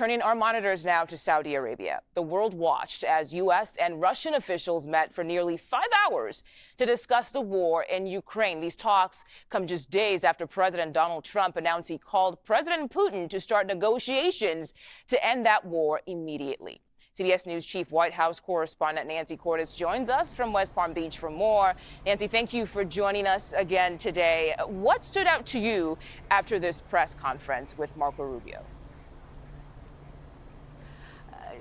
Turning our monitors now to Saudi Arabia. The world watched as U.S. and Russian officials met for nearly 5 hours to discuss the war in Ukraine. These talks come just days after President Donald Trump announced he called President Putin to start negotiations to end that war immediately. CBS News Chief White House correspondent Nancy Cordes joins us from West Palm Beach for more. Nancy, thank you for joining us again today. What stood out to you after this press conference with Marco Rubio?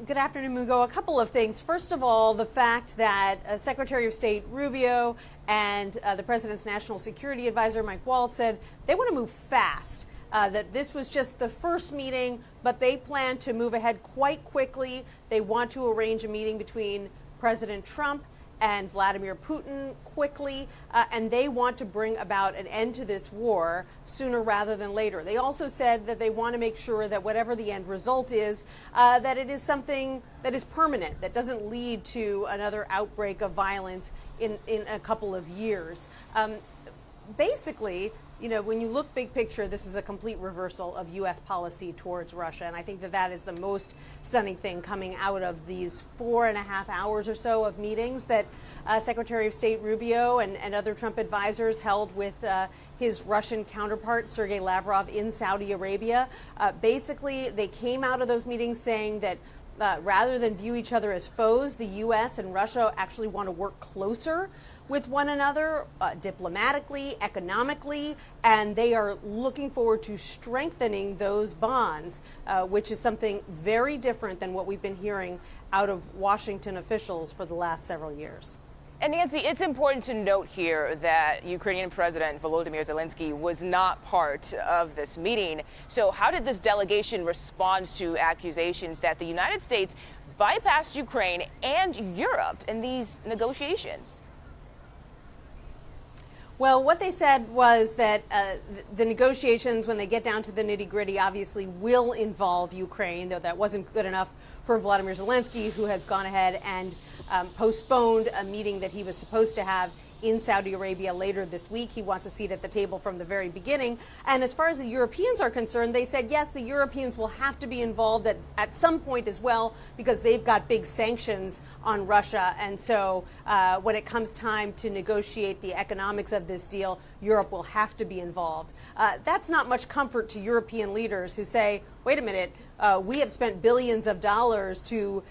Good afternoon, Mugo. A couple of things. First of all, the fact that Secretary of State Rubio and the President's National Security Advisor, Mike Waltz, said they want to move fast. That this was just the first meeting, but they plan to move ahead quite quickly. They want to arrange a meeting between President Trump and Vladimir Putin quickly, and they want to bring about an end to this war sooner rather than later. They also said that they want to make sure that whatever the end result is, that it is something that is permanent, that doesn't lead to another outbreak of violence in a couple of years. Basically, you know, when you look big picture, this is a complete reversal of U.S. policy towards Russia. And I think that that is the most stunning thing coming out of these 4.5 hours or so of meetings that Secretary of State Rubio and other Trump advisors held with his Russian counterpart, Sergei Lavrov, in Saudi Arabia. Basically, they came out of those meetings saying that rather than view each other as foes, the U.S. and Russia actually want to work closer with one another, diplomatically, economically, and they are looking forward to strengthening those bonds, which is something very different than what we've been hearing out of Washington officials for the last several years. And Nancy, it's important to note here that Ukrainian President Volodymyr Zelensky was not part of this meeting. So how did this delegation respond to accusations that the United States bypassed Ukraine and Europe in these negotiations? Well, what they said was that the negotiations, when they get down to the nitty-gritty, obviously will involve Ukraine, though that wasn't good enough for Volodymyr Zelensky, who has gone ahead and postponed a meeting that he was supposed to have in Saudi Arabia later this week. He wants a seat at the table from the very beginning. And as far as the Europeans are concerned, they said, yes, the Europeans will have to be involved at some point as well, because they've got big sanctions on Russia. And so when it comes time to negotiate the economics of this deal, Europe will have to be involved. That's not much comfort to European leaders who say, wait a minute, we have spent billions of dollars to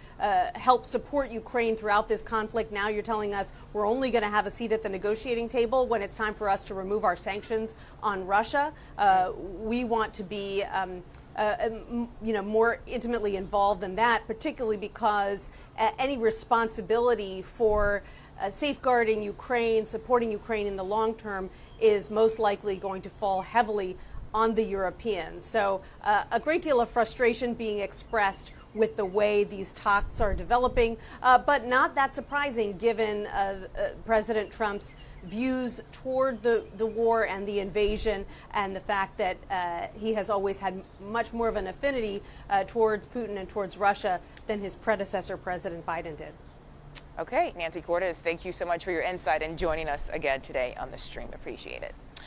help support Ukraine throughout this conflict. Now you're telling us we're only going to have a seat at the negotiating table when it's time for us to remove our sanctions on Russia. We want to be more intimately involved than that, particularly because any responsibility for safeguarding Ukraine, supporting Ukraine in the long term is most likely going to fall heavily on the Europeans. So a great deal of frustration being expressed with the way these talks are developing, but not that surprising given President Trump's views toward the war and the invasion, and the fact that he has always had much more of an affinity towards Putin and towards Russia than his predecessor, President Biden, did. Okay, Nancy Cordes, thank you so much for your insight and joining us again today on the stream. Appreciate it.